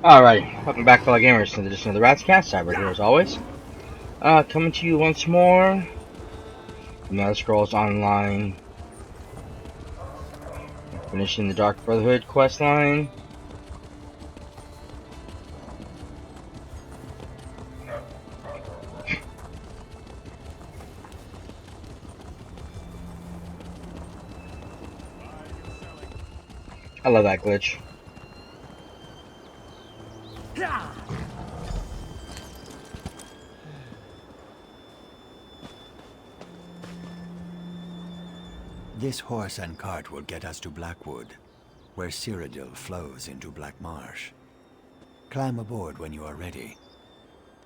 Alright, welcome back, fellow gamers, to the edition of the Ratscast. Cyber here as always. Coming to you once more from the Elder Scrolls Online. Finishing the Dark Brotherhood quest line. I love that glitch. This horse and cart will get us to Blackwood, where Cyrodiil flows into Black Marsh. Climb aboard when you are ready.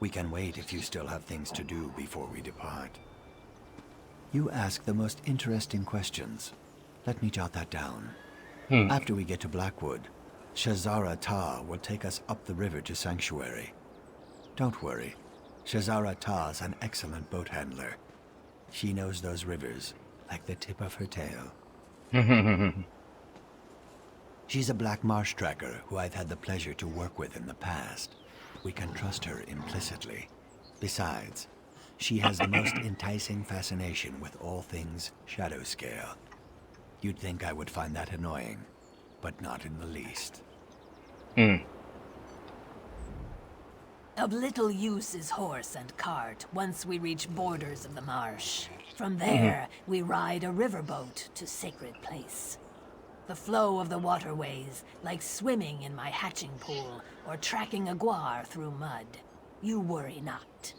We can wait if you still have things to do before we depart. You ask the most interesting questions. Let me jot that down. After we get to Blackwood, Shazara Ta will take us up the river to Sanctuary. Don't worry, Shazara Ta's an excellent boat handler. She knows those rivers like the tip of her tail. She's a Black Marsh tracker who I've had the pleasure to work with in the past. We can trust her implicitly. Besides, she has the most enticing fascination with all things shadow scale. You'd think I would find that annoying, but not in the least. Of little use is horse and cart once we reach borders of the marsh. From there, we ride a riverboat to Sacred Place. The flow of the waterways, like swimming in my hatching pool or tracking a guar through mud. You worry not.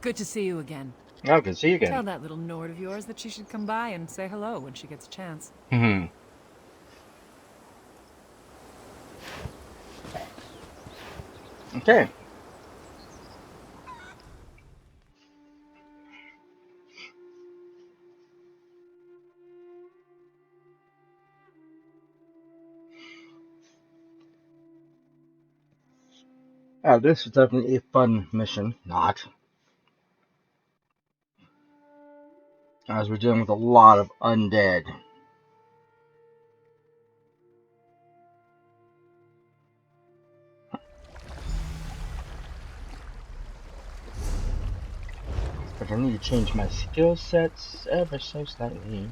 Good to see you again. Oh, good to see you again. Tell that little Nord of yours that she should come by and say hello when she gets a chance. Okay. This is definitely a fun mission. Not. As we're dealing with a lot of undead. But I need to change my skill sets ever so slightly.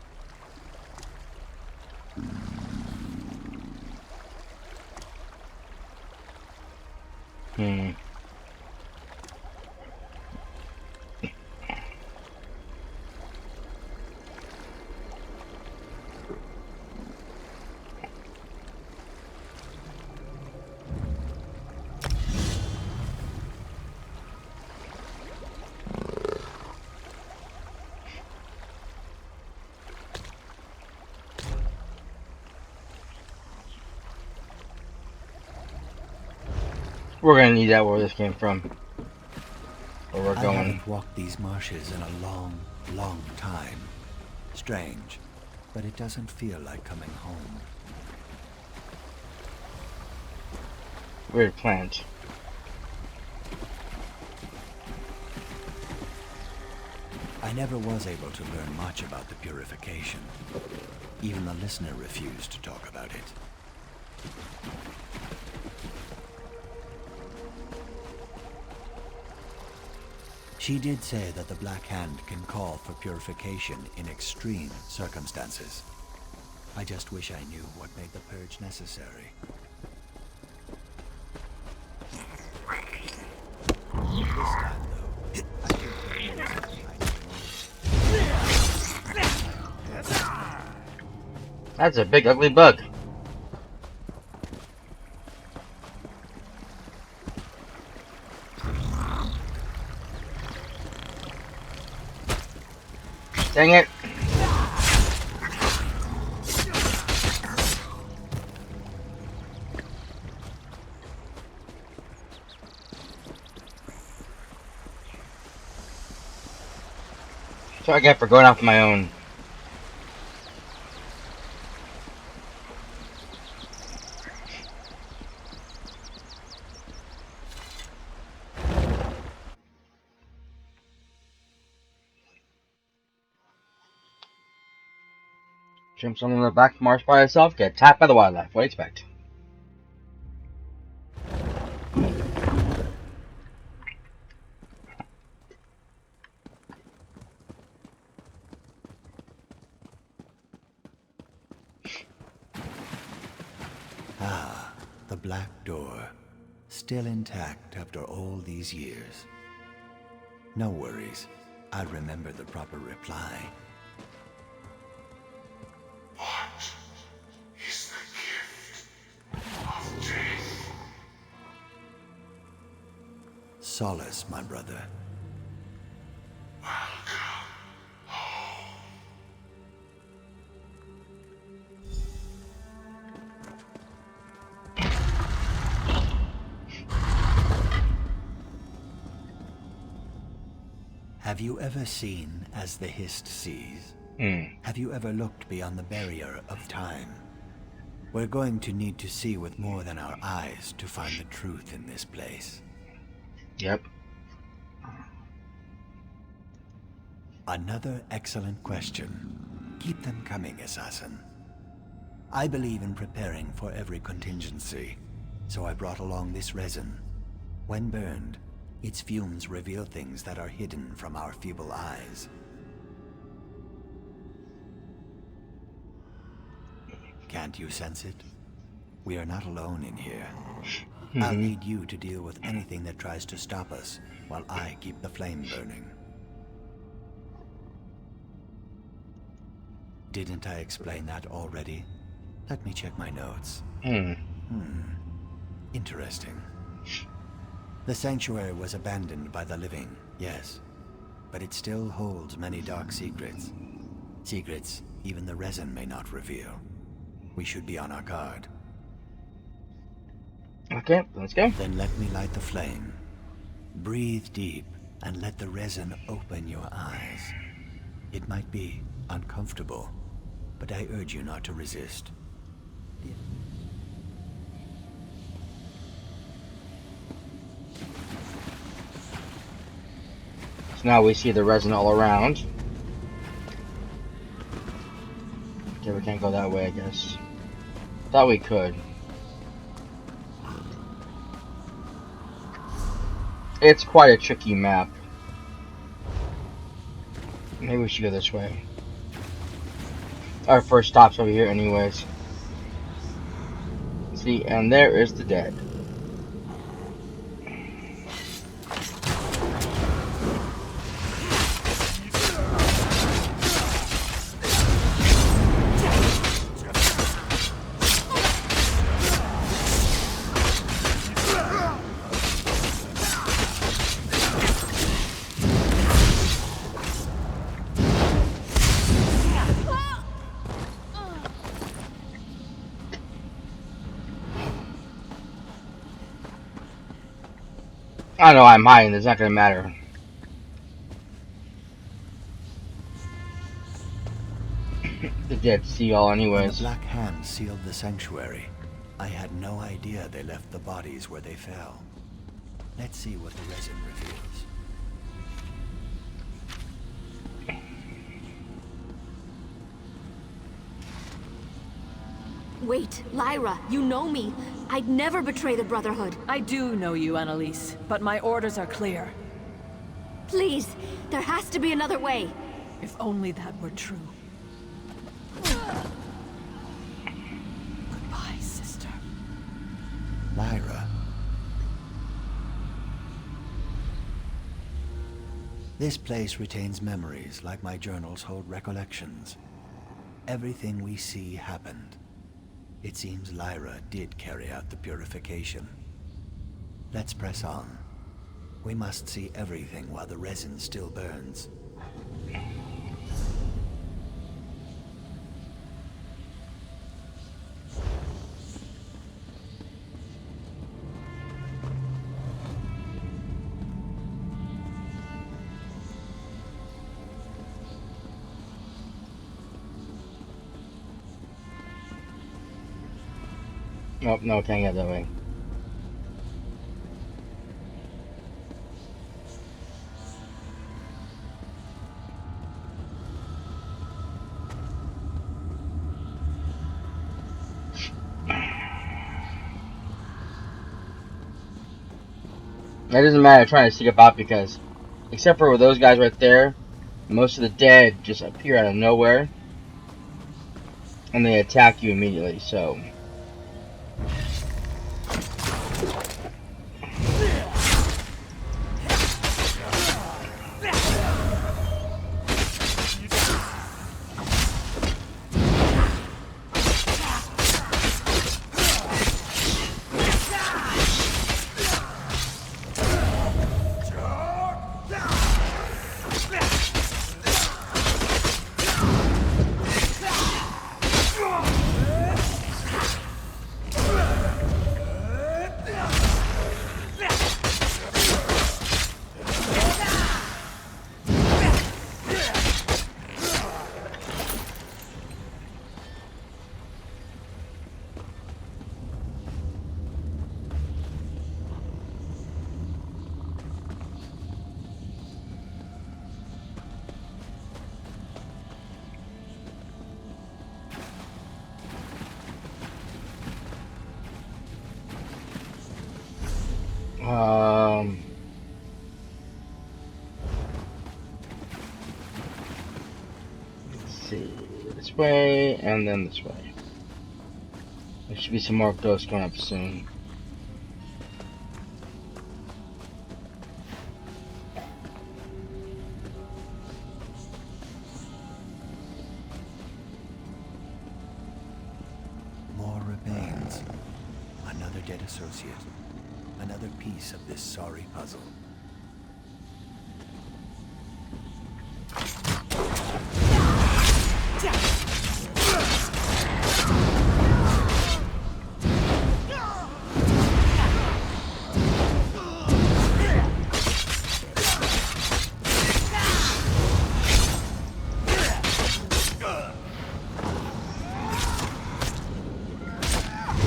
We're gonna need that where this came from. Where we're going. I haven't walked these marshes in a long, long time. Strange, but it doesn't feel like coming home. Weird plant. I never was able to learn much about the purification. Even the listener refused to talk about it. She did say that the Black Hand can call for purification in extreme circumstances. I just wish I knew what made the purge necessary. This time, though, I think there is something. That's a big ugly bug. Dang it. So I get for going off my own. Jumps on the back marsh by itself, get tapped by the wildlife. What do you expect? black door, still intact after all these years. No worries. I'll remember the proper reply. What is the gift of death? Solace, my brother. Welcome home. Have you ever seen as the Hist sees? Have you ever looked beyond the barrier of time? We're going to need to see with more than our eyes to find the truth in this place. Yep. Another excellent question. Keep them coming, assassin. I believe in preparing for every contingency, so I brought along this resin. When burned, its fumes reveal things that are hidden from our feeble eyes. Can't you sense it? We are not alone in here. I'll need you to deal with anything that tries to stop us, while I keep the flame burning. Didn't I explain that already? Let me check my notes. Interesting. The sanctuary was abandoned by the living, yes. But it still holds many dark secrets. Secrets even the resin may not reveal. We should be on our guard. Okay, let's go. Then let me light the flame. Breathe deep and let the resin open your eyes. It might be uncomfortable, but I urge you not to resist. So now we see the resin all around. Okay, we can't go that way, I guess. Thought we could. It's quite a tricky map. Maybe we should go this way. Our first stop's over here anyways. See, and there is the dead. I know I'm hiding, it's not gonna matter. The dead see all When the anyways. Black Hand sealed the sanctuary, I had no idea they left the bodies where they fell. Let's see what the resin reveals. Wait, Lyra, you know me. I'd never betray the Brotherhood. I do know you, Annalise, but my orders are clear. Please, there has to be another way. If only that were true. Goodbye, sister. Lyra. This place retains memories like my journals hold recollections. Everything we see happened. It seems Lyra did carry out the purification. Let's press on. We must see everything while the resin still burns. Oh, no, can't get that way. It doesn't matter trying to sneak about because, except for those guys right there, most of the dead just appear out of nowhere. And they attack you immediately, so. Um. Let's see. This way and then this way. There should be some more ghosts going up soon. More remains. Another dead associate. Another piece of this sorry puzzle.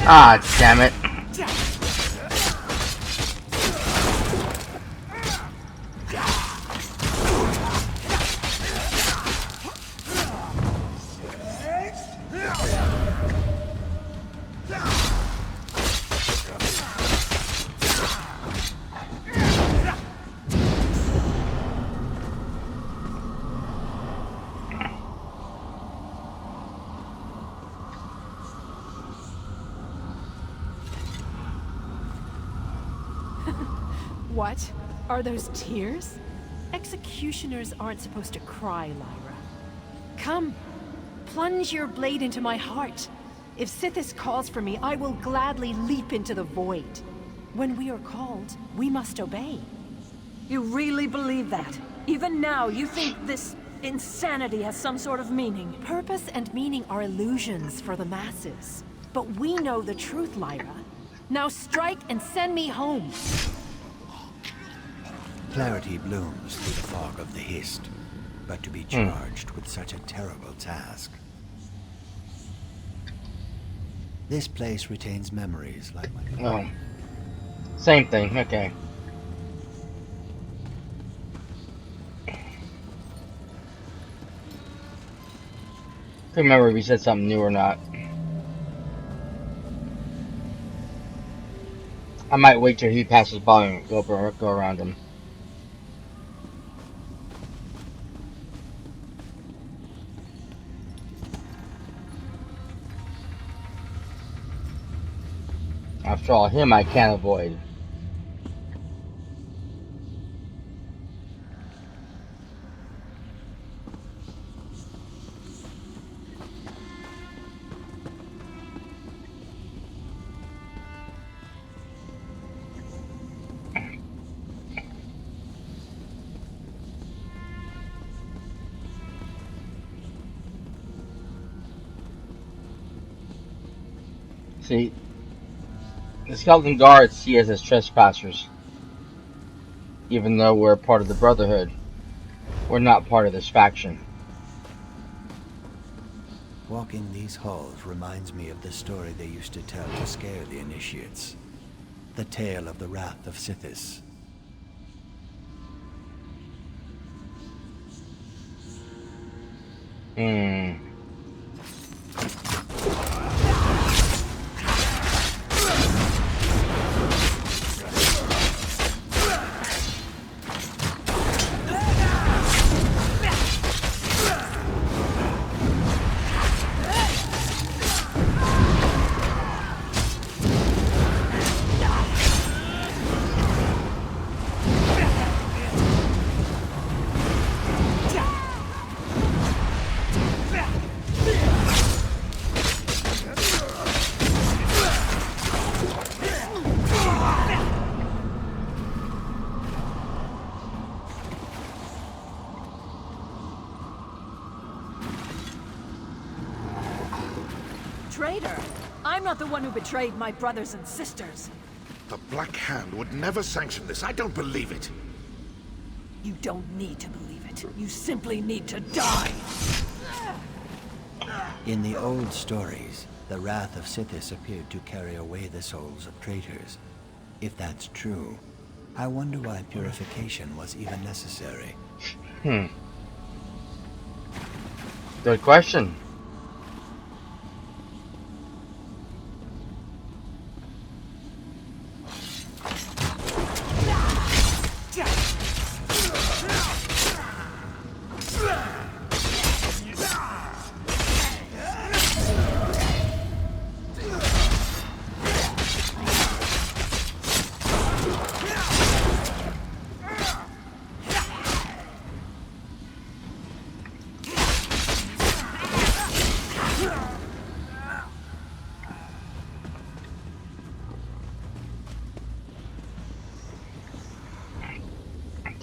Ah, damn it. What? Are those tears? Executioners aren't supposed to cry, Lyra. Come, plunge your blade into my heart. If Sithis calls for me, I will gladly leap into the void. When we are called, we must obey. You really believe that? Even now, you think this insanity has some sort of meaning? Purpose and meaning are illusions for the masses. But we know the truth, Lyra. Now strike and send me home. Clarity blooms through the fog of the Hist, but to be charged with such a terrible task. This place retains memories like my... Oh. Same thing, okay. Couldn't remember if he said something new or not. I might wait till he passes by and go around him. After all, him I can't avoid. See, the skeleton guards see us as trespassers. Even though we're part of the Brotherhood, we're not part of this faction. Walking these halls reminds me of the story they used to tell to scare the initiates. The tale of the wrath of Sithis. Traitor! I'm not the one who betrayed my brothers and sisters. The Black Hand would never sanction this. I don't believe it. You don't need to believe it. You simply need to die! In the old stories, the wrath of Sithis appeared to carry away the souls of traitors. If that's true, I wonder why purification was even necessary. Good question.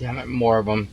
Damn it, more of them.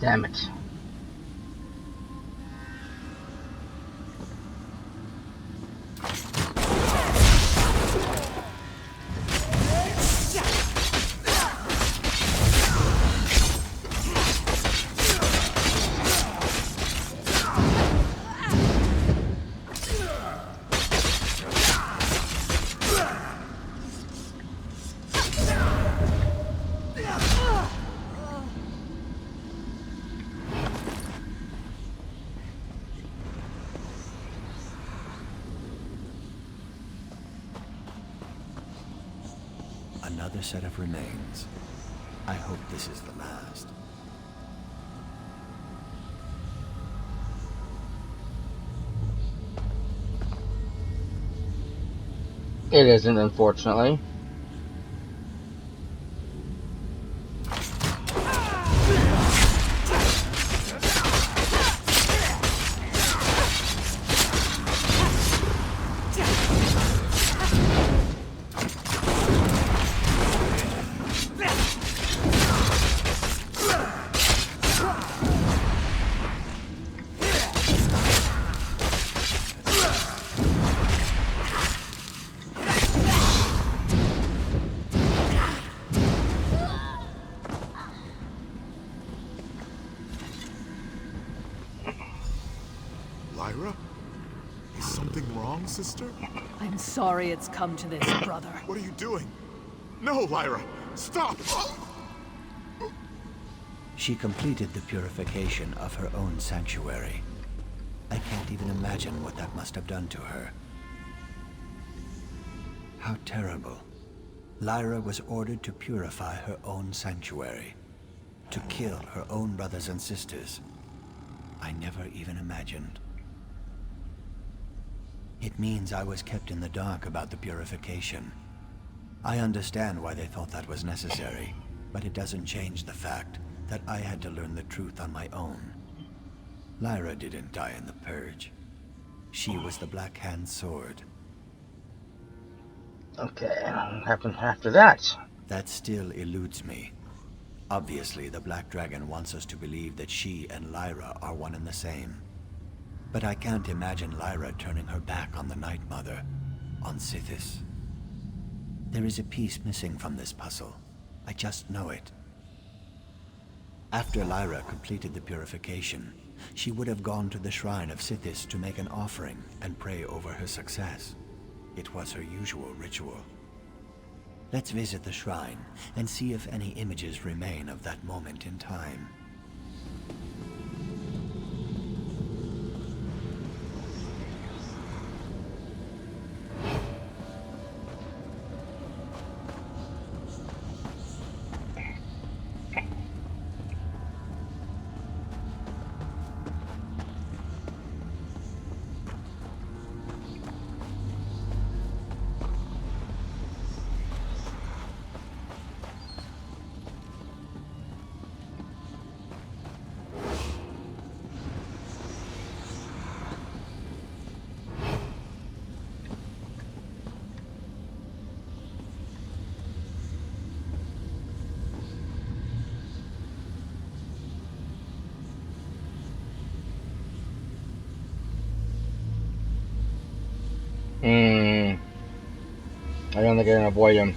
Damn it. Another set of remains. I hope this is the last. It isn't, unfortunately. Lyra? Is something wrong, sister? I'm sorry it's come to this, brother. What are you doing? No, Lyra! Stop! She completed the purification of her own sanctuary. I can't even imagine what that must have done to her. How terrible. Lyra was ordered to purify her own sanctuary, to kill her own brothers and sisters. I never even imagined. It means I was kept in the dark about the purification. I understand why they thought that was necessary, but it doesn't change the fact that I had to learn the truth on my own. Lyra didn't die in the Purge. She was the Black Hand's sword. Okay, what happened after that? That still eludes me. Obviously, the Black Dragon wants us to believe that she and Lyra are one and the same. But I can't imagine Lyra turning her back on the Night Mother, on Sithis. There is a piece missing from this puzzle. I just know it. After Lyra completed the purification, she would have gone to the shrine of Sithis to make an offering and pray over her success. It was her usual ritual. Let's visit the shrine and see if any images remain of that moment in time. I don't think I can avoid him.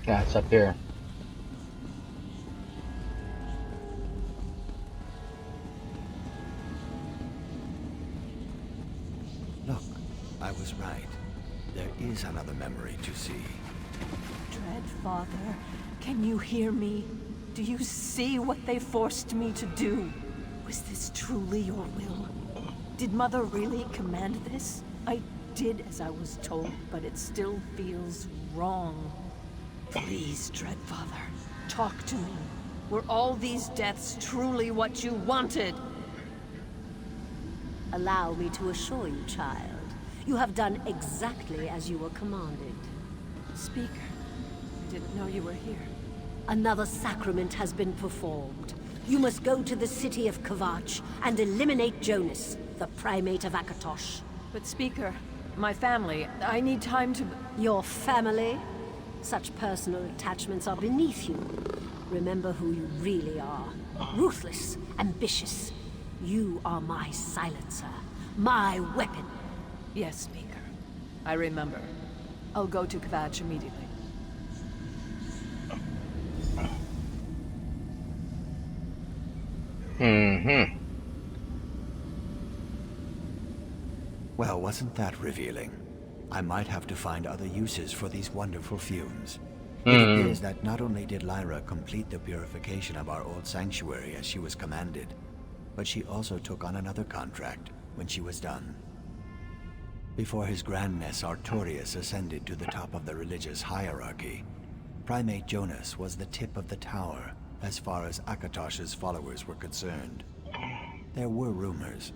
Yeah, it's up here. Look, I was right. There is another memory to see. Dread Father, can you hear me? Do you see what they forced me to do? Was this truly your will? Did Mother really command this? I did as I was told, but it still feels wrong. Please, Dread Father, talk to me. Were all these deaths truly what you wanted? Allow me to assure you, child. You have done exactly as you were commanded. Speaker, I didn't know you were here. Another sacrament has been performed. You must go to the city of Kvatch and eliminate Jonas, the primate of Akatosh. But Speaker, my family, I need time to... Your family? Such personal attachments are beneath you. Remember who you really are. Ruthless, ambitious. You are my silencer, my weapon. Yes, Speaker. I remember. I'll go to Kvatch immediately. Mm-hmm. Well, wasn't that revealing? I might have to find other uses for these wonderful fumes. It appears that not only did Lyra complete the purification of our old sanctuary as she was commanded, but she also took on another contract when she was done. Before his grandness Artorius ascended to the top of the religious hierarchy, Primate Jonas was the tip of the tower as far as Akatosh's followers were concerned. There were rumors,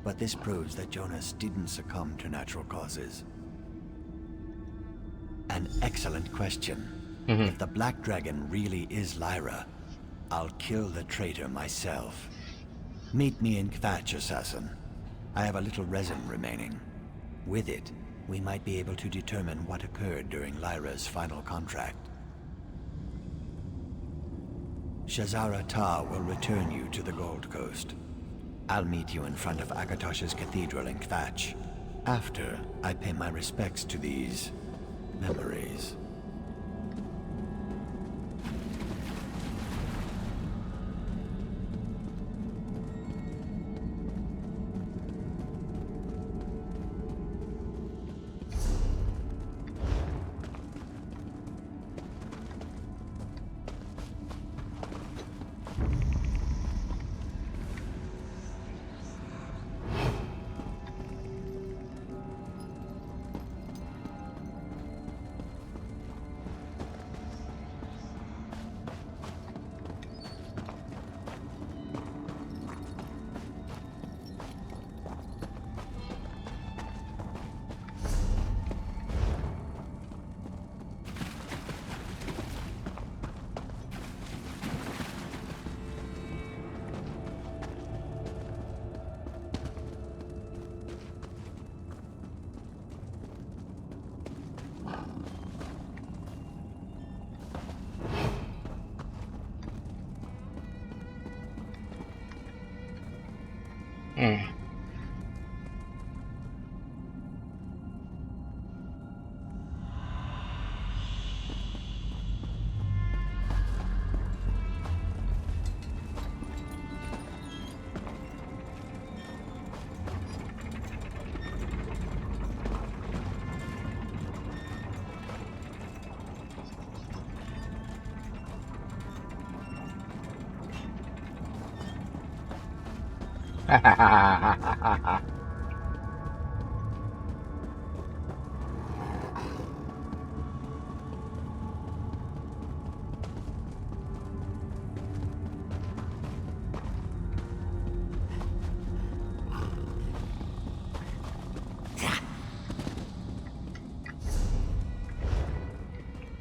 but this proves that Jonas didn't succumb to natural causes. An excellent question. If the Black Dragon really is Lyra, I'll kill the traitor myself. Meet me in Kvatch, assassin. I have a little resin remaining. With it, we might be able to determine what occurred during Lyra's final contract. Shazara Ta will return you to the Gold Coast. I'll meet you in front of Akatosh's cathedral in Kvatch, after I pay my respects to these memories.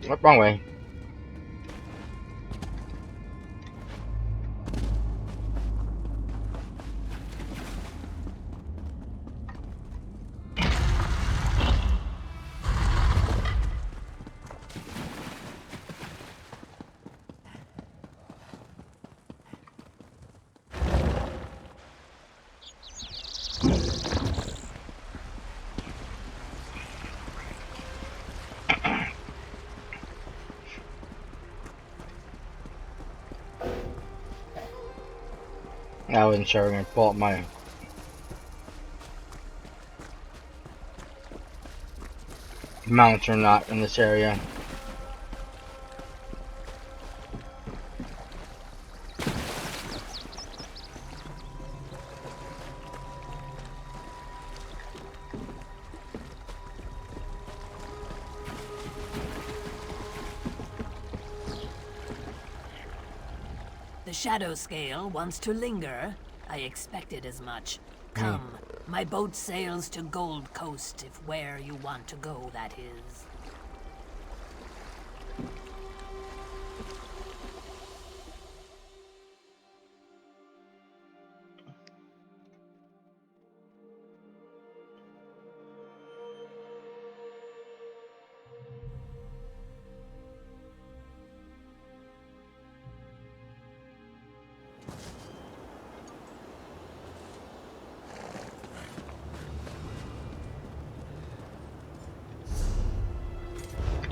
Oh, wrong way. I wasn't sure I'm gonna pull up my mounts or not in this area. The shadow scale wants to linger. I expected as much. Come, my boat sails to Gold Coast, if where you want to go, that is.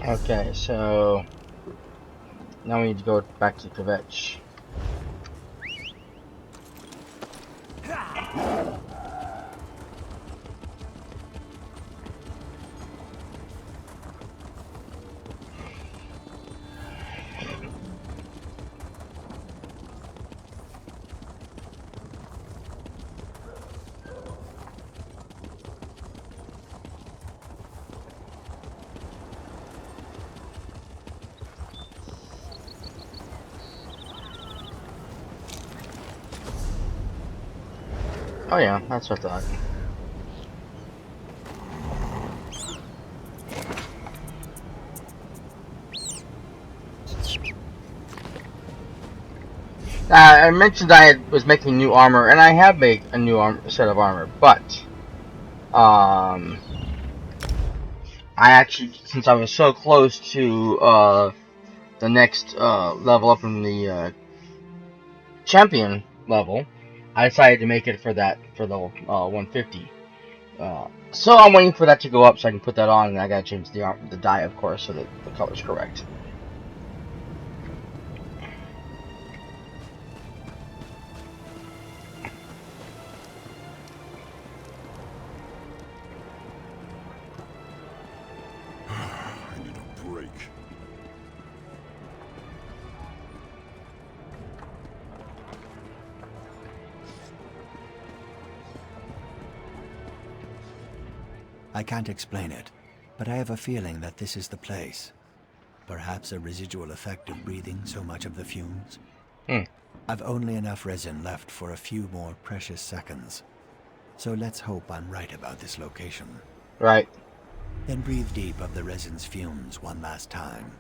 Okay, so now we need to go back to Kvetch. Oh yeah, that's what I thought. I mentioned I was making new armor, and I have made a new set of armor, but I actually, since I was so close to the next level up in the champion level, I decided to make it for the 150. So I'm waiting for that to go up so I can put that on, and I gotta change the dye, of course, so that the color's correct. I need a break. I can't explain it, but I have a feeling that this is the place. Perhaps a residual effect of breathing so much of the fumes. I've only enough resin left for a few more precious seconds. So let's hope I'm right about this location. Right. Then breathe deep of the resin's fumes one last time.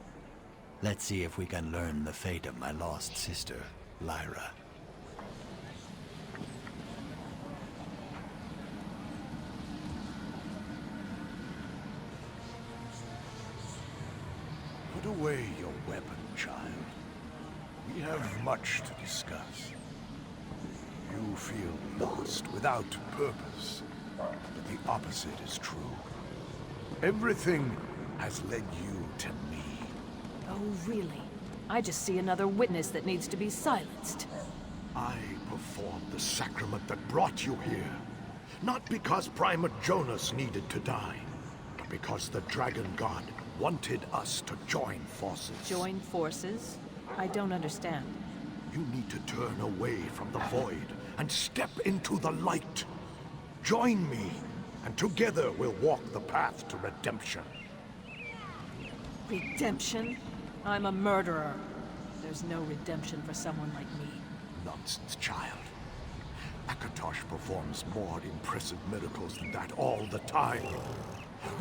Let's see if we can learn the fate of my lost sister, Lyra. Put away your weapon, child. We have much to discuss. You feel lost, without purpose. But the opposite is true. Everything has led you to me. Oh, really? I just see another witness that needs to be silenced. I performed the sacrament that brought you here. Not because Primate Jonas needed to die, but because the Dragon God wanted us to join forces. Join forces? I don't understand. You need to turn away from the void and step into the light. Join me, and together we'll walk the path to redemption. Redemption? I'm a murderer. There's no redemption for someone like me. Nonsense, child. Akatosh performs more impressive miracles than that all the time.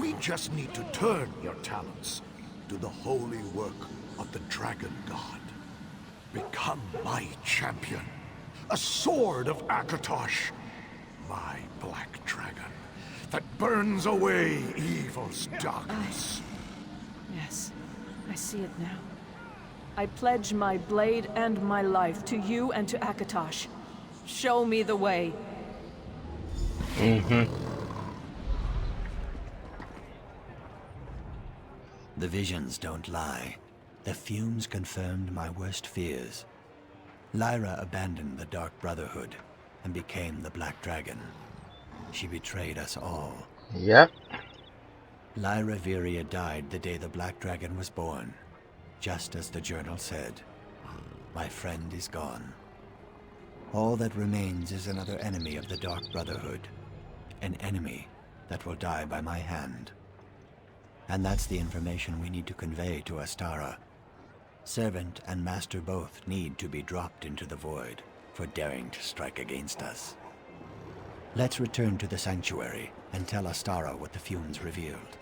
We just need to turn your talents to the holy work of the Dragon God. Become my champion, a sword of Akatosh, my black dragon that burns away evil's darkness. Yes, I see it now. I pledge my blade and my life to you and to Akatosh. Show me the way. The visions don't lie. The fumes confirmed my worst fears. Lyra abandoned the Dark Brotherhood and became the Black Dragon. She betrayed us all. Yep. Lyra Viria died the day the Black Dragon was born, just as the journal said. My friend is gone. All that remains is another enemy of the Dark Brotherhood. An enemy that will die by my hand. And that's the information we need to convey to Astara. Servant and Master both need to be dropped into the void for daring to strike against us. Let's return to the Sanctuary and tell Astara what the fumes revealed.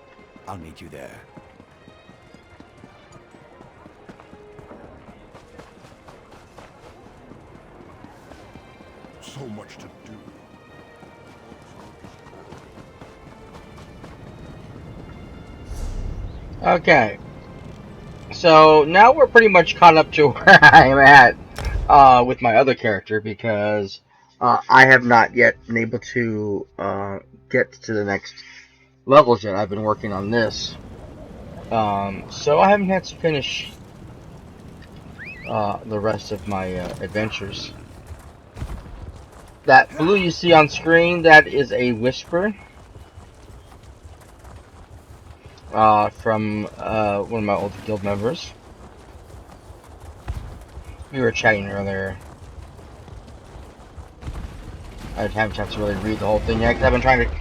I'll meet you there. So much to do. Okay. So now we're pretty much caught up to where I'm at with my other character, because I have not yet been able to get to the next levels yet. I've been working on this. So I haven't had to finish the rest of my adventures. That blue you see on screen, that is a whisper from one of my old guild members. We were chatting earlier. I didn't have a chance to really read the whole thing yet, because I've been trying to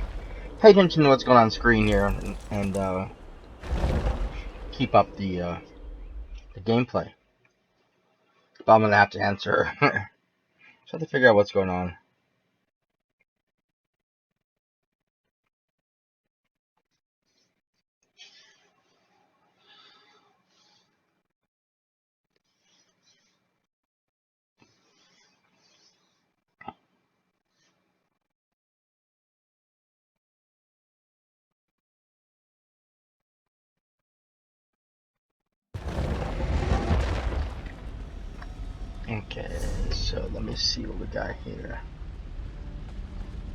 pay attention to what's going on screen here and keep up the gameplay. But I'm gonna have to answer her. So I have to figure out what's going on. Okay, so let me see what we got here.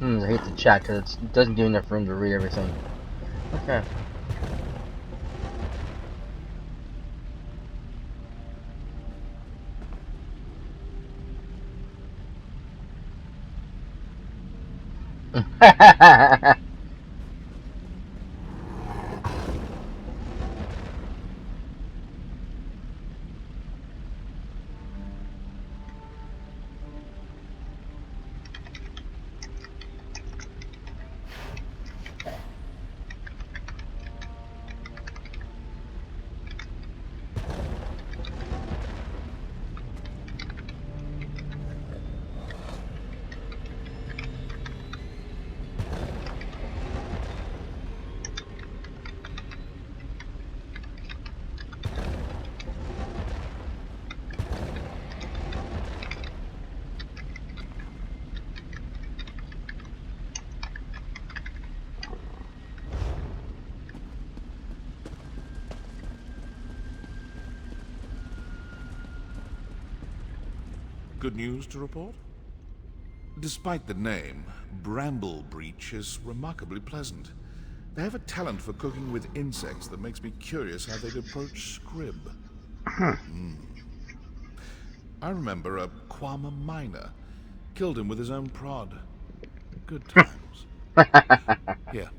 I hate the chat because it doesn't give enough room to read everything. Okay. Good news to report? Despite the name, Bramble Breach is remarkably pleasant. They have a talent for cooking with insects that makes me curious how they'd approach Scrib. I remember a Kwama miner killed him with his own prod. Good times. Here,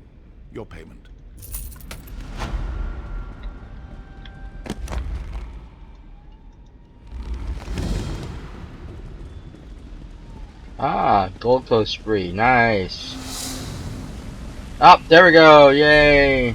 your payment. Ah, gold clothes spree. Nice. Up, there we go. Yay.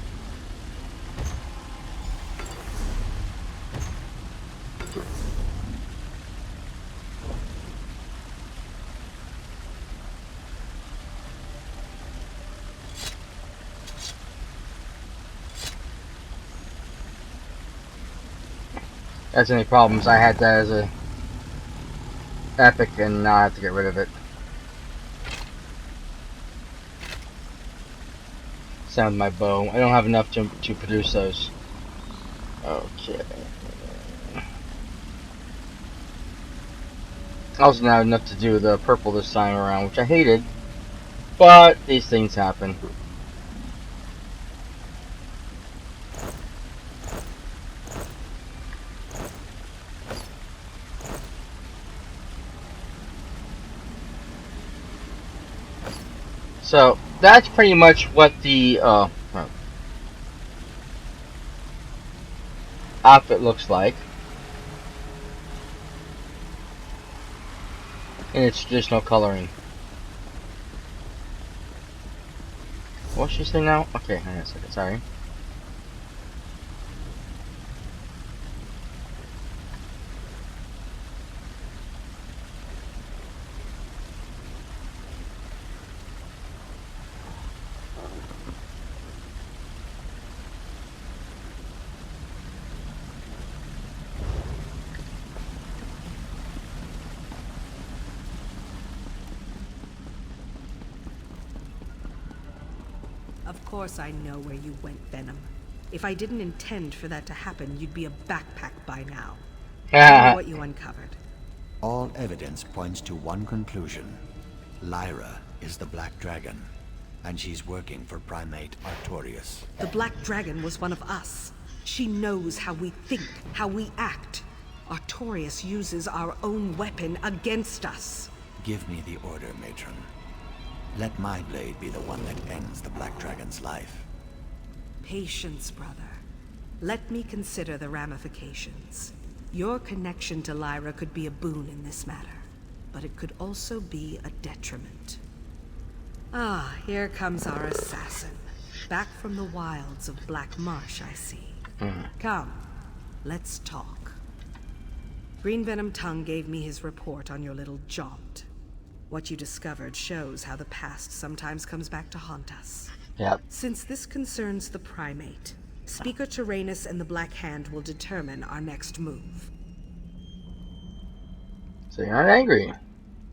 That's any problems. I had that as a epic, and now I have to get rid of it. Sound my bow. I don't have enough to produce those. Okay. I also not enough to do the purple this time around, which I hated. But these things happen. So that's pretty much what the outfit looks like in its traditional coloring. What's she saying now? Okay, hang on a second, sorry. Of course I know where you went, Venom. If I didn't intend for that to happen, you'd be a backpack by now. Tell me what you uncovered. All evidence points to one conclusion. Lyra is the Black Dragon, and she's working for Primate Artorias. The Black Dragon was one of us. She knows how we think, how we act. Artorias uses our own weapon against us. Give me the order, Matron. Let my blade be the one that ends the Black Dragon's life. Patience, brother. Let me consider the ramifications. Your connection to Lyra could be a boon in this matter, but it could also be a detriment. Ah, here comes our assassin. Back from the wilds of Black Marsh, I see. Come, let's talk. Green Venom Tongue gave me his report on your little jaunt. What you discovered shows how the past sometimes comes back to haunt us. Yep. Since this concerns the Primate, Speaker Tyrannus and the Black Hand will determine our next move. So you're not angry.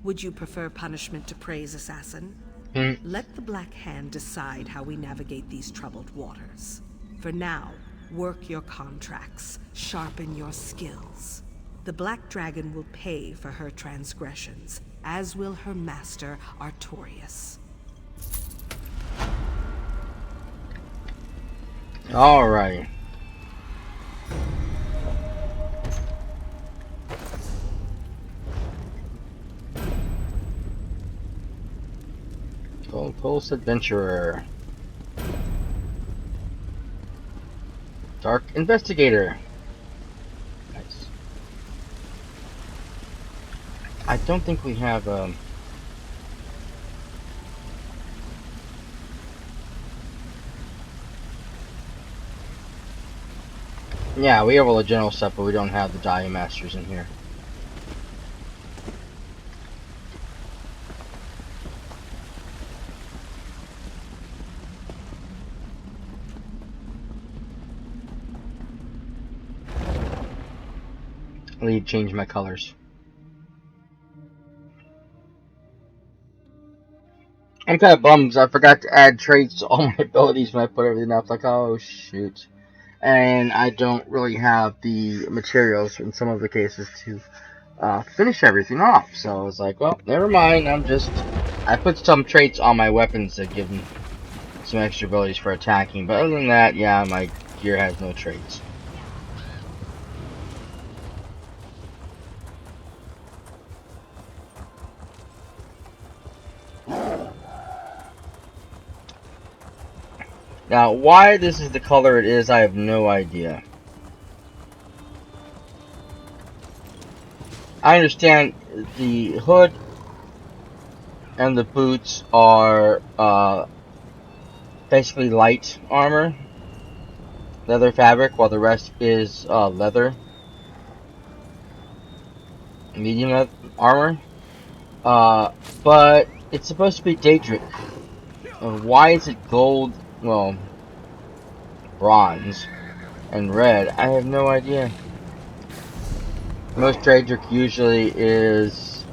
Would you prefer punishment to praise, Assassin? Let the Black Hand decide how we navigate these troubled waters. For now, work your contracts, sharpen your skills. The Black Dragon will pay for her transgressions, as will her master, Artorias. Alright. Gold Pulse Adventurer. Dark Investigator. Nice. I don't think we have yeah, we have all the general stuff, but we don't have the Dire Masters in here. I need to change my colors. I'm kind of bummed because I forgot to add traits to all my abilities when I put everything up. Like, oh shoot. And I don't really have the materials in some of the cases to finish everything off. So I was like, well, never mind. I put some traits on my weapons that give them some extra abilities for attacking. But other than that, yeah, my gear has no traits. Now, why this is the color it is, I have no idea. I understand the hood and the boots are basically light armor, leather fabric, while the rest is leather, medium armor. But it's supposed to be Daedric. Why is it gold? Well, bronze and red. I have no idea. Most Daedric usually is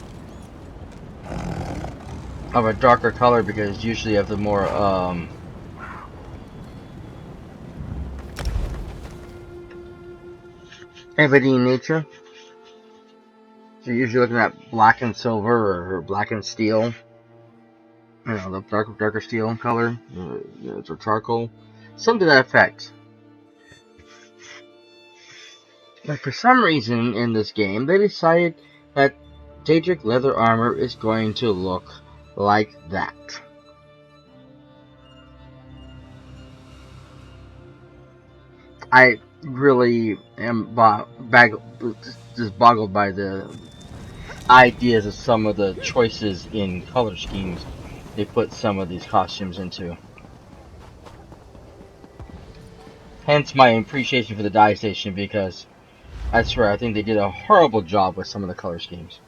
of a darker color because usually of the more ebony in nature. So you're usually looking at black and silver or black and steel. You know, the darker steel color, or charcoal, something to that effect. But for some reason in this game, they decided that Daedric leather armor is going to look like that. I really am just boggled by the ideas of some of the choices in color schemes they put some of these costumes into. Hence my appreciation for the dye station, because I swear I think they did a horrible job with some of the color schemes.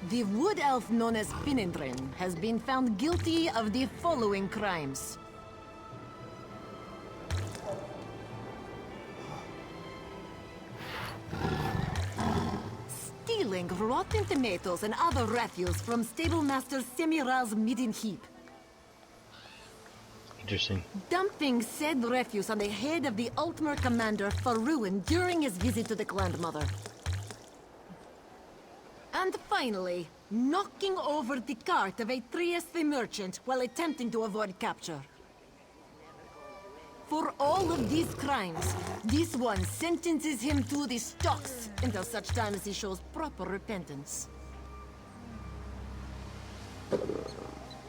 The wood elf known as Finindrin has been found guilty of the following crimes. Stealing rotten tomatoes and other refuse from stablemaster Semiral's midden heap. Interesting. Dumping said refuse on the head of the Altmer commander Faruin during his visit to the Grandmother. And finally, knocking over the cart of a Trieste merchant while attempting to avoid capture. For all of these crimes, this one sentences him to the stocks until such time as he shows proper repentance.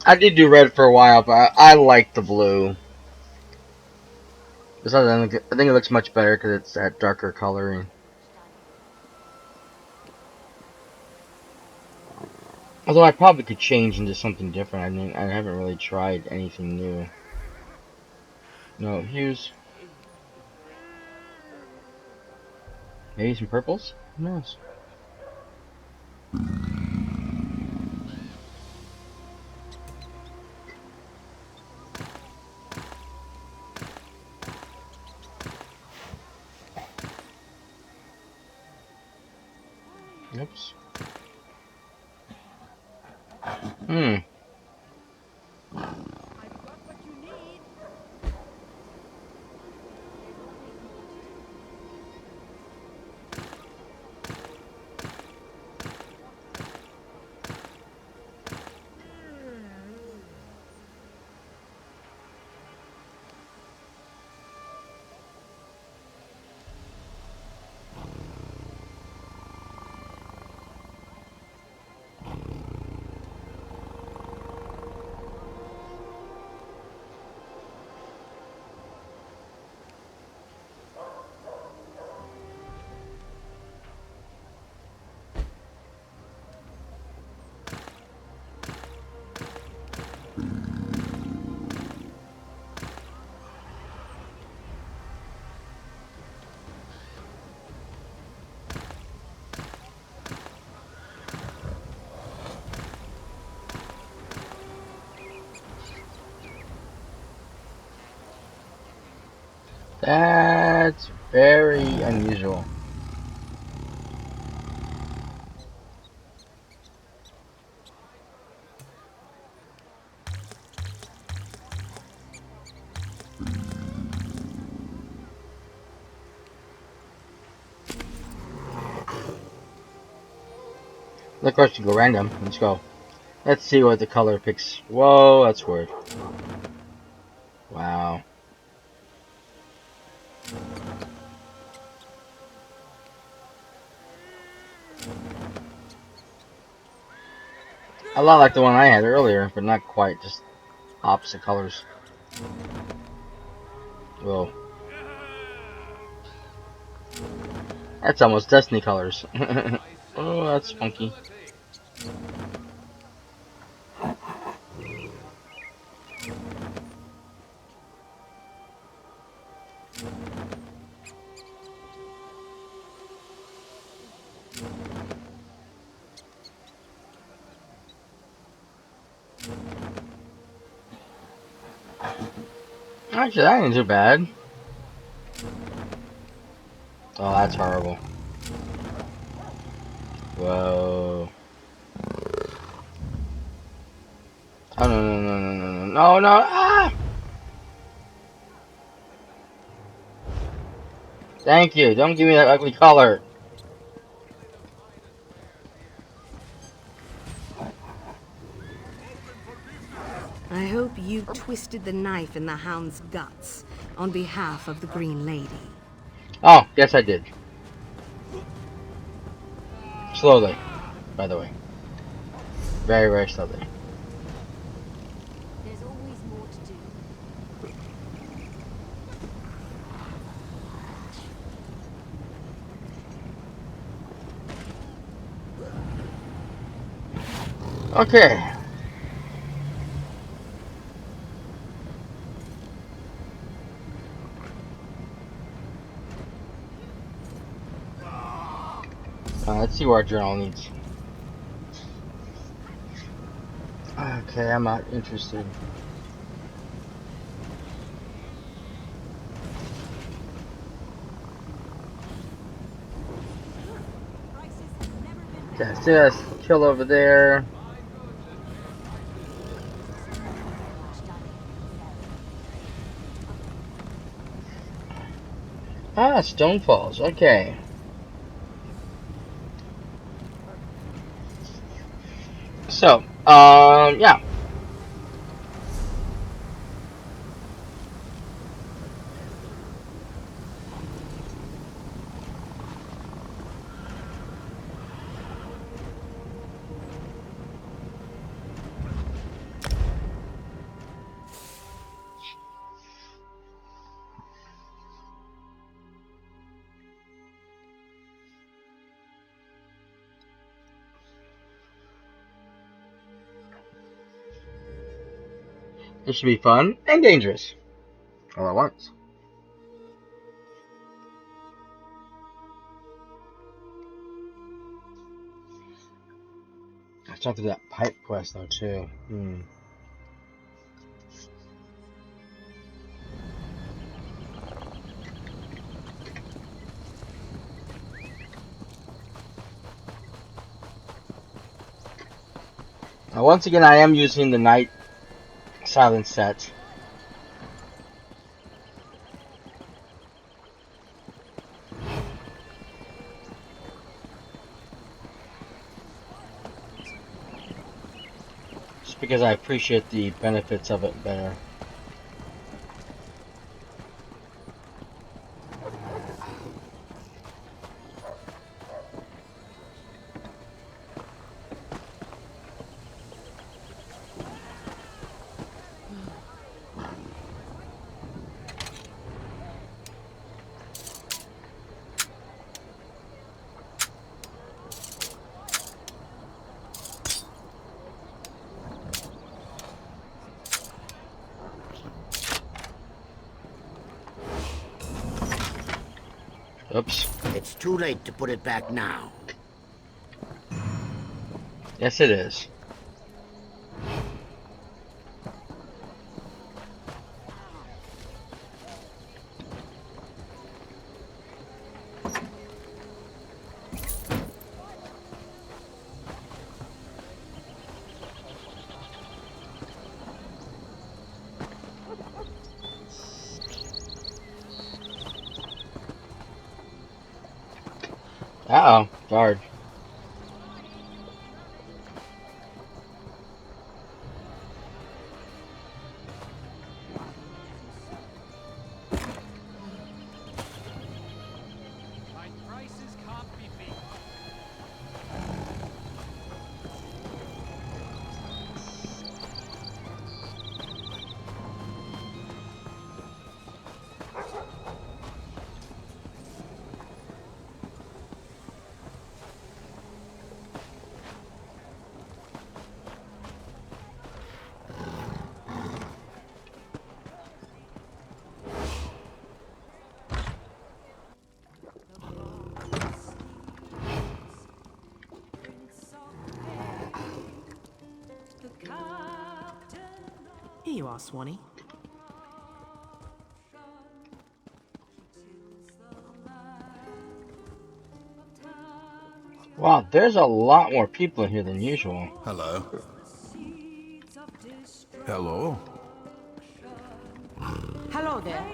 I did do red for a while, but I like the blue. Besides, I think it looks much better because it's that darker coloring. Although I probably could change into something different. I mean, I haven't really tried anything new. No hues. Maybe some purples? Who knows? Oops. That's very unusual. Of course, you go random. Let's go. Let's see what the color picks. Whoa, that's weird. Wow. A lot like the one I had earlier, but not quite. Just opposite colors. Whoa. That's almost Destiny colors. Oh, that's funky. Actually, that ain't too bad. Oh, that's horrible. Whoa. Oh, no. Ah! Thank you. Don't give me that ugly color. I hope you twisted the knife in the hound's guts on behalf of the Green Lady. Oh, yes, I did. Slowly, by the way. Very, very slowly. There's always more to do. Okay. Let's see what our journal needs. Okay, I'm not interested. Okay, see that kill over there. Ah, stone falls. Okay. So, yeah. This should be fun and dangerous all at once. I have to do that pipe quest though too. Now, once again, I am using the night silence set. Just because I appreciate the benefits of it better. Oops. It's too late to put it back now. Yes, it is. Uh-oh, guard. Here you are, Swanee. Wow, there's a lot more people in here than usual. Hello. Hello. Hello there.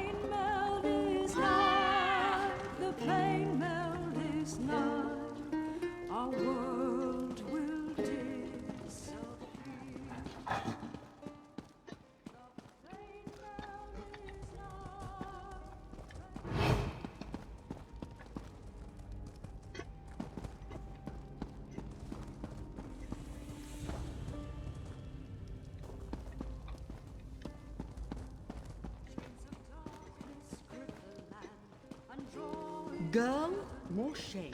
Girl, more shame.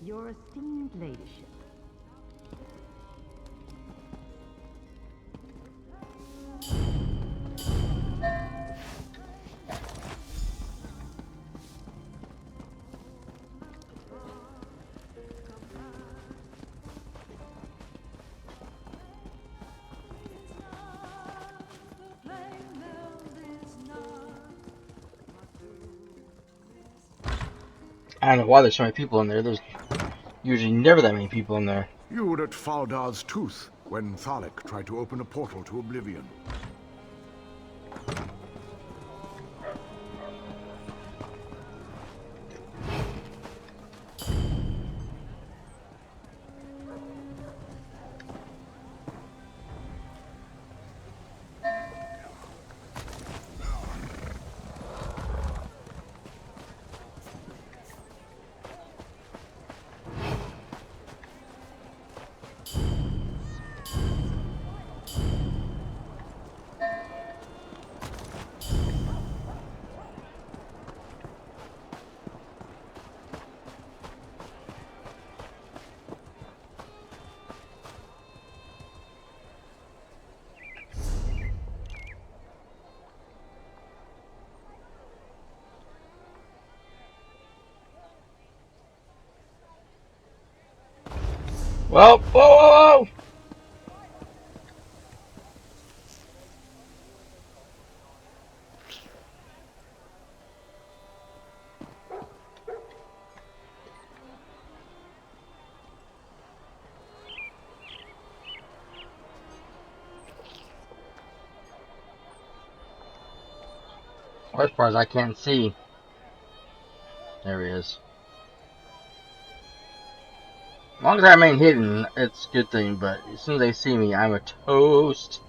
Your esteemed ladyship. I don't know why there's so many people in there. There's usually never that many people in there. You were at Faldar's Tooth when Thalik tried to open a portal to Oblivion. Well, whoa, whoa, whoa! Worst part is I can't see. There he is. As long as I remain hidden, it's a good thing, but as soon as they see me, I'm a toast.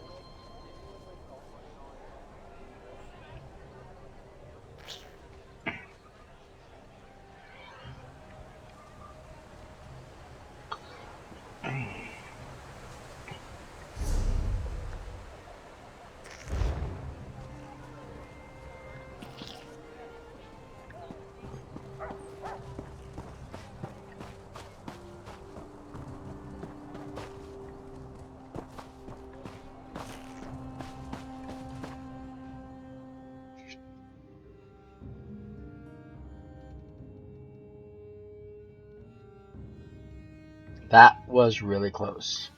That was really close.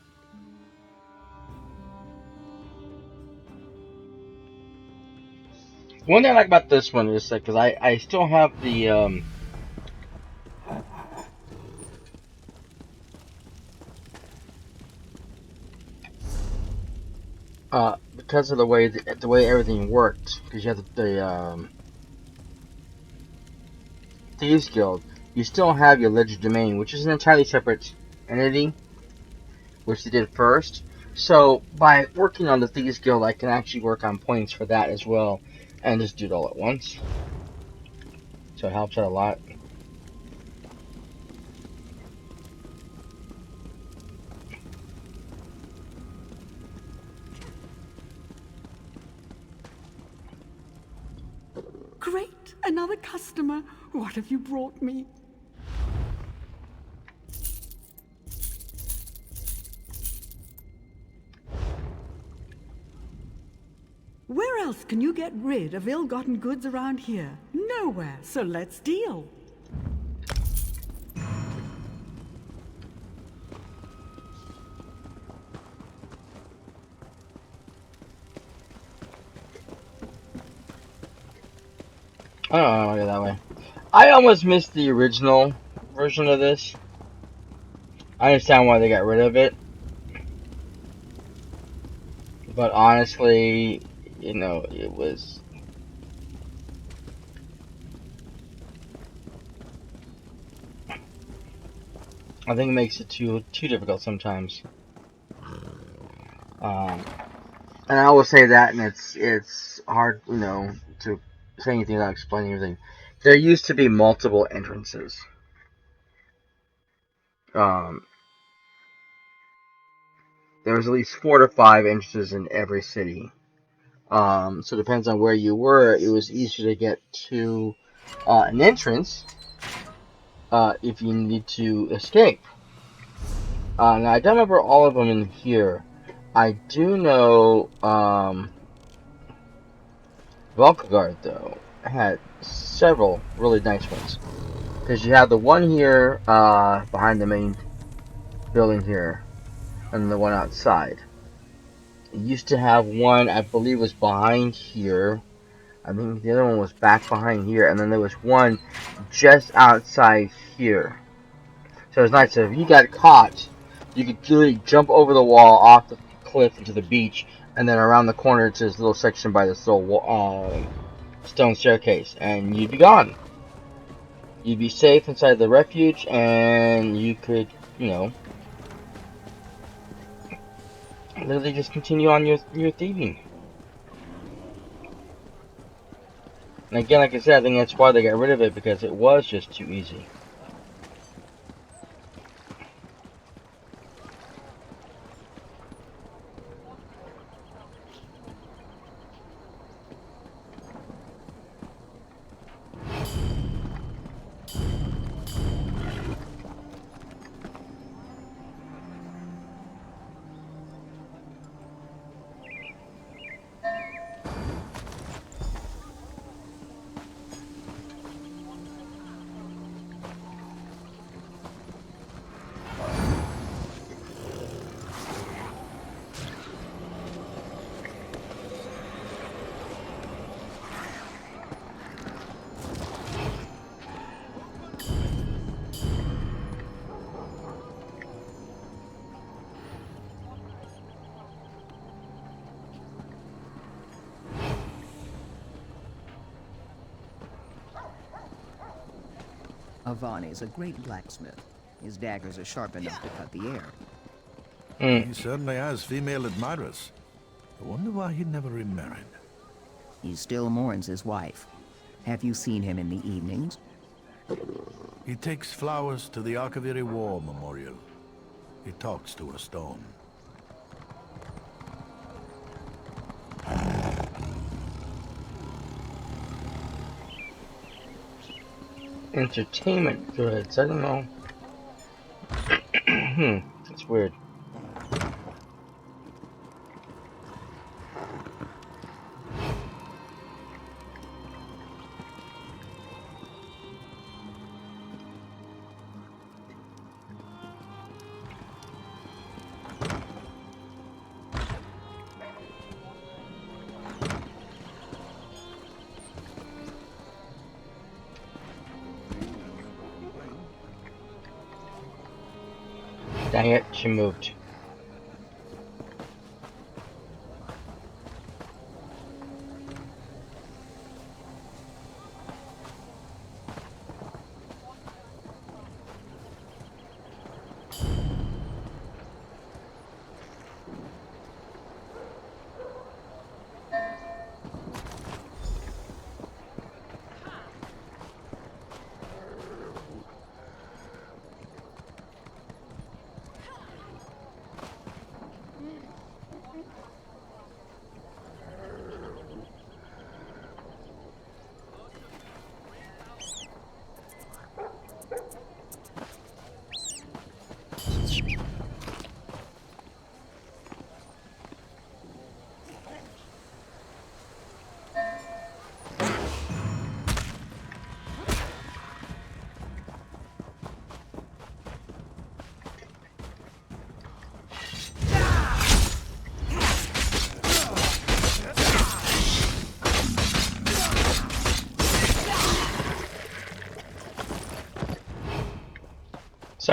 One thing I like about this one is that because I still have the because of the way everything worked, because you have the Thieves Guild, you still have your Legend Domain, which is an entirely separate entity, which they did first. So by working on the Thieves Guild, I can actually work on points for that as well, and just do it all at once. So it helps out a lot. Great! Another customer. What have you brought me? else can you get rid of ill-gotten goods around here? Nowhere, so let's deal. I don't know, I'll go that way. I almost missed the original version of this. I understand why they got rid of it. But honestly, you know, it was... I think it makes it too difficult sometimes. And I will say that, and it's hard, you know, to say anything without explaining everything. There used to be multiple entrances. There was at least 4 to 5 entrances in every city. So it depends on where you were. It was easier to get to an entrance if you need to escape. Now, I don't remember all of them in here. I do know Valkagard, though, had several really nice ones. Because you have the one here behind the main building here, and the one outside. It used to have one, I believe, was behind here. I think the other one was back behind here, and then there was one just outside here. So it's nice. So if you got caught, you could literally jump over the wall, off the cliff into the beach, and then around the corner to this little section by this little stone staircase, and you'd be gone. You'd be safe inside the refuge, and you could, you know, literally just continue on your thieving. And again, like I said, I think that's why they got rid of it, because it was just too easy. Avani is a great blacksmith. His daggers are sharp enough to cut the air. He certainly has female admirers. I wonder why he never remarried. He still mourns his wife. Have you seen him in the evenings? He takes flowers to the Arkaviri War Memorial. He talks to a stone. Entertainment goods. I don't know. That's weird. Dang it, she moved.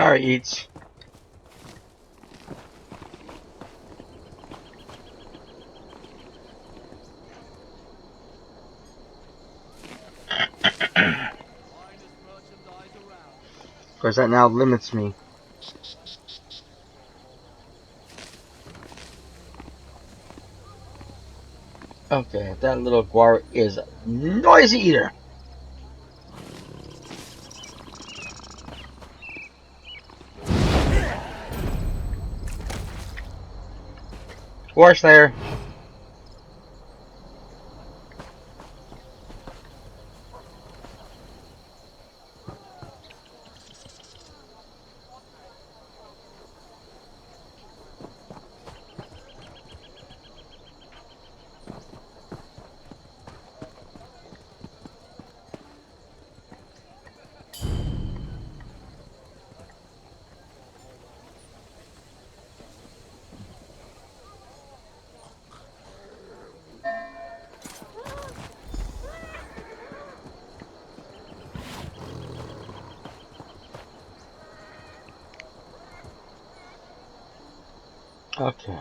Sorry, Eats. Of course, that now limits me. Okay, that little guar is a noisy eater. War Slayer. Okay.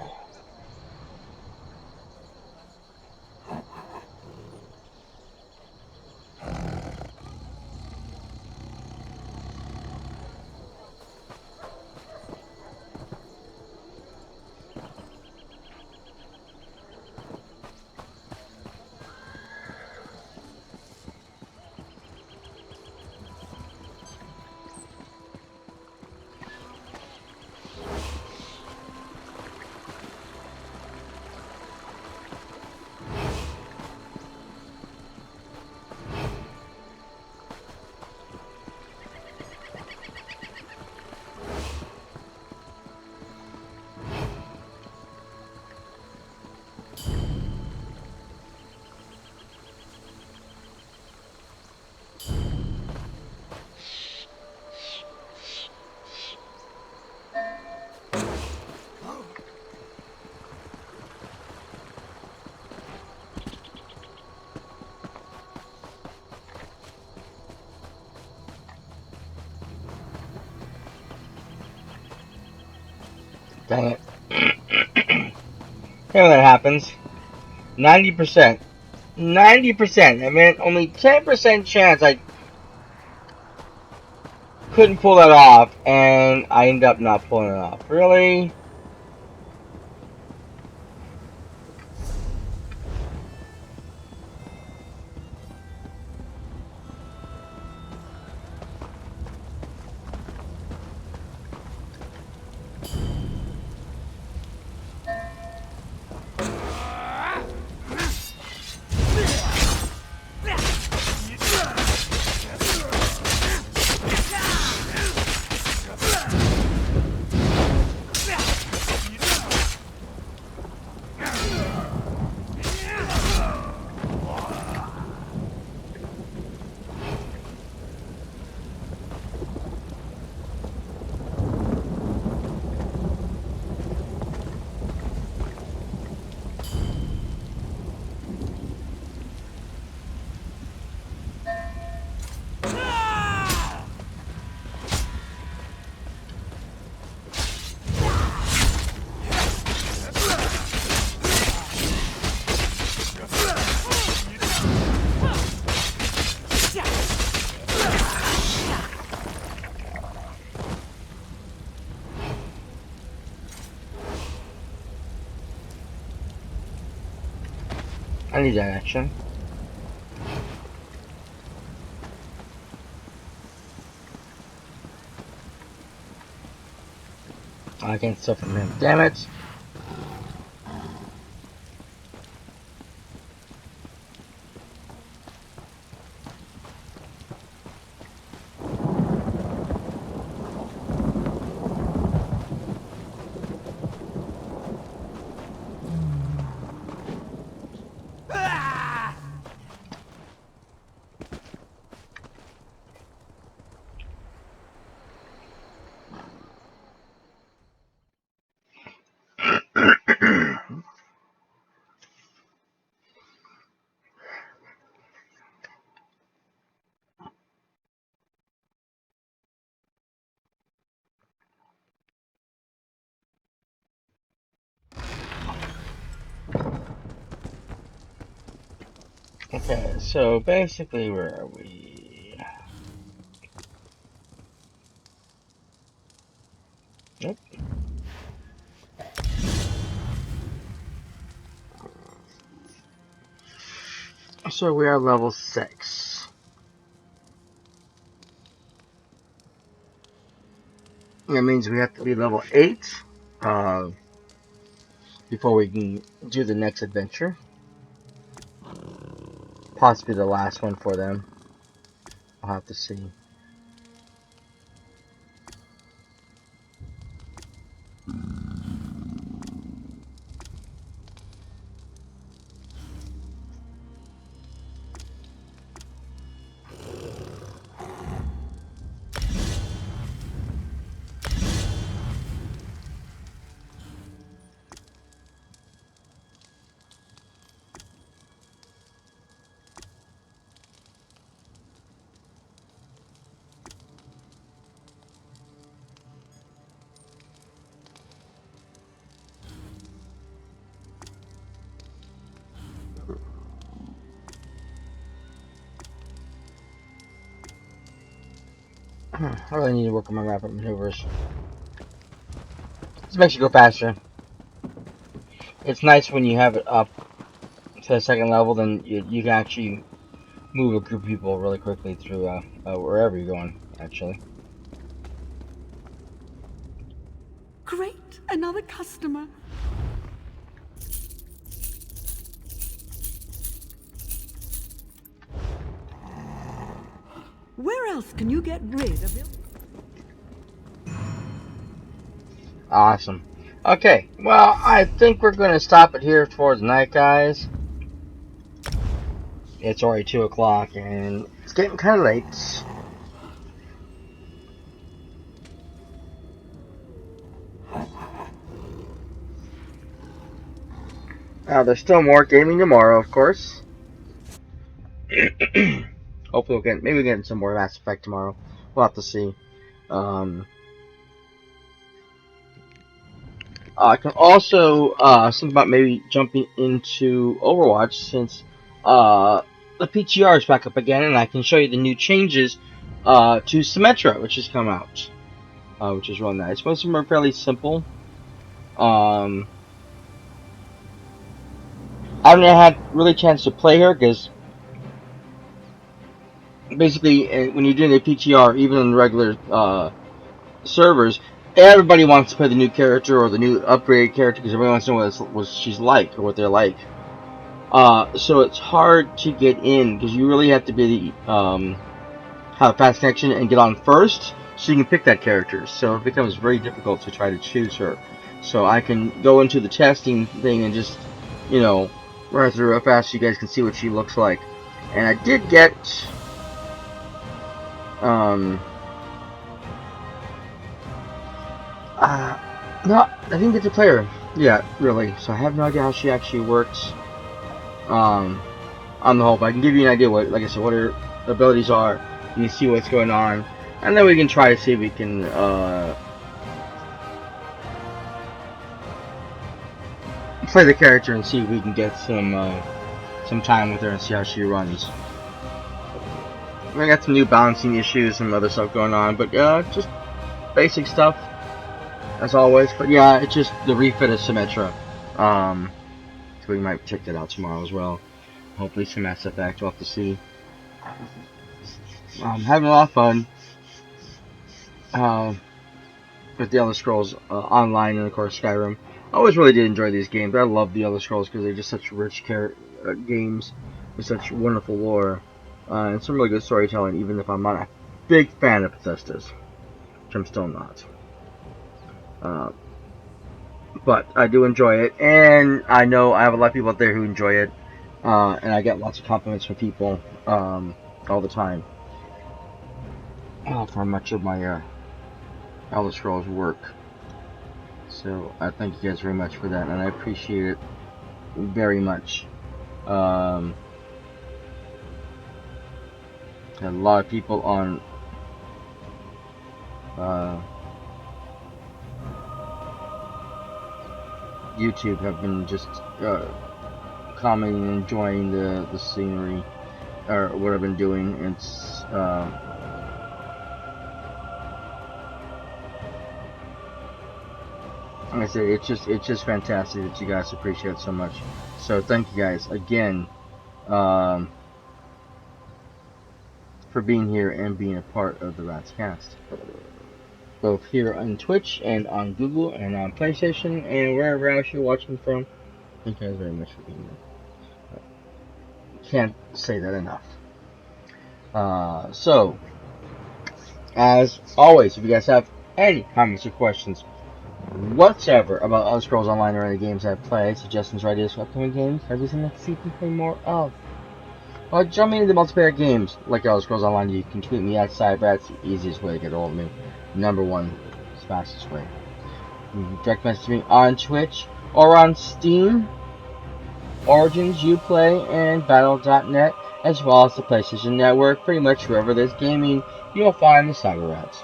Dang it. Hey, when that happens. 90%. 90%. I mean, only 10% chance I couldn't pull that off, and I ended up not pulling it off. Really? I need that action. I can't steal from him. Damn it. Okay, so basically, where are we? Nope. So we are level 6. That means we have to be level 8 before we can do the next adventure. Possibly the last one for them. I'll have to see. I really need to work on my rapid maneuvers. This makes you go faster. It's nice when you have it up to the second level, then you can actually move a group of people really quickly through wherever you're going, actually. Great, another customer. Where else can you get rid of it? Awesome. Okay, well, I think we're going to stop it here for tonight, guys. It's already 2 o'clock, and it's getting kind of late. There's still more gaming tomorrow, of course. Hopefully maybe we'll get some more Mass Effect tomorrow. We'll have to see. I can also think about maybe jumping into Overwatch since the PTR is back up again, and I can show you the new changes to Symmetra, which has come out, which is real nice. Most of them are fairly simple. I haven't had really a chance to play her because basically when you're doing a PTR, even on regular servers, everybody wants to play the new character or the new upgraded character because everyone wants to know what she's like or what they're like. So it's hard to get in because you really have to be have a fast connection and get on first so you can pick that character. So it becomes very difficult to try to choose her. So I can go into the testing thing and just, run through real fast so you guys can see what she looks like. And I did get no, I didn't get to play her yet, really. So I have no idea how she actually works. On the whole, but I can give you an idea what, like I said, what her abilities are. You can see what's going on, and then we can try to see if we can play the character and see if we can get some time with her and see how she runs. I got some new balancing issues, some other stuff going on, but just basic stuff as always. But yeah, it's just the refit of Symmetra. So we might check that out tomorrow as well. Hopefully some Mass Effect, we'll have to see. Having a lot of fun with the Elder Scrolls Online and of course Skyrim. I always really did enjoy these games. I love the Elder Scrolls because they're just such rich games with such wonderful lore and some really good storytelling, even if I'm not a big fan of Bethesda's, which I'm still not. But I do enjoy it, and I know I have a lot of people out there who enjoy it, and I get lots of compliments from people all the time for much of my Elder Scrolls work. So I thank you guys very much for that, and I appreciate it very much. A lot of people on YouTube have been just commenting and enjoying the scenery or what I've been doing. It's like I said, it's just fantastic that you guys appreciate it so much. So thank you guys again for being here and being a part of the Rats Cast, both here on Twitch and on Google and on PlayStation and wherever else you're watching from. Thank you guys very much for being there. Can't say that enough. So, as always, if you guys have any comments or questions whatsoever about Elder Scrolls Online or any games I've played, suggestions or ideas for upcoming games, everything that you can play more of, or jump into multiplayer games like Elder Scrolls Online, you can tweet me at cyperrat. It's the easiest way to get a hold of me. #1, it's the fastest way. You can direct message me on Twitch or on Steam, Origins, Uplay, and Battle.net, as well as the PlayStation Network. Pretty much wherever there's gaming, you'll find the cyperrats.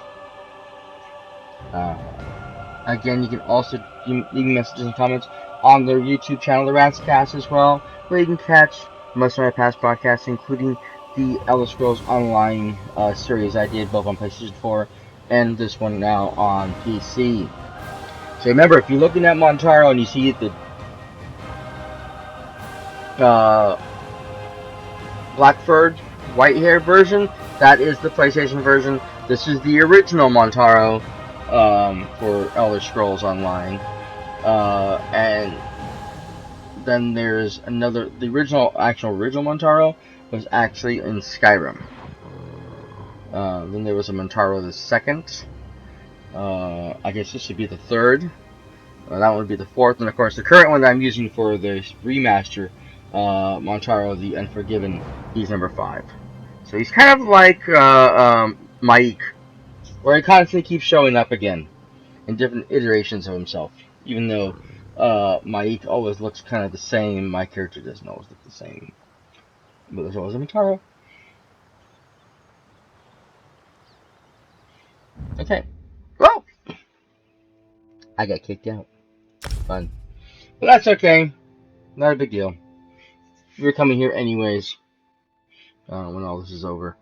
Again, you can also leave messages and comments on their YouTube channel, the Rats Cast, as well, where you can catch most of my past broadcasts, including the Elder Scrolls Online series I did both on PlayStation 4 and this one now on PC. So remember, if you're looking at Montaro and you see the black-furred, white-haired version, that is the PlayStation version. This is the original Montaro for Elder Scrolls Online. And then there's another, the original Montaro was actually in Skyrim. Then there was a Montaro the second. I guess this should be the third. That one would be the fourth. And of course, the current one that I'm using for the remaster, Montaro the Unforgiven, he's number 5. So he's kind of like Mike, where he constantly keeps showing up again in different iterations of himself. Even though Mike always looks kind of the same, my character doesn't always look the same. But there's always a Montaro. Okay. Well, I got kicked out. Fun. But that's okay. Not a big deal. We were coming here anyways when all this is over.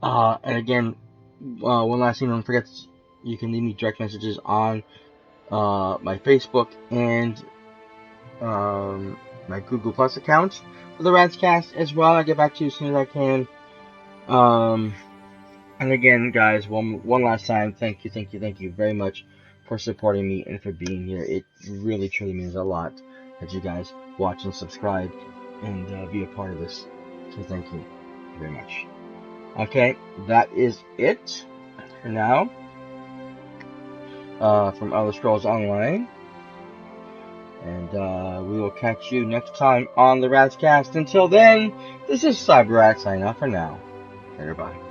And again, one last thing, don't forget, you can leave me direct messages on my Facebook and my Google Plus account for the Radscast as well. I'll get back to you as soon as I can. And again, guys, one last time, thank you very much for supporting me and for being here. It really, truly means a lot that you guys watch and subscribe and be a part of this. So thank you very much. Okay, that is it for now from Elder Scrolls Online. And we will catch you next time on the Radscast. Until then, this is cyperrat signing off for now. Later, bye.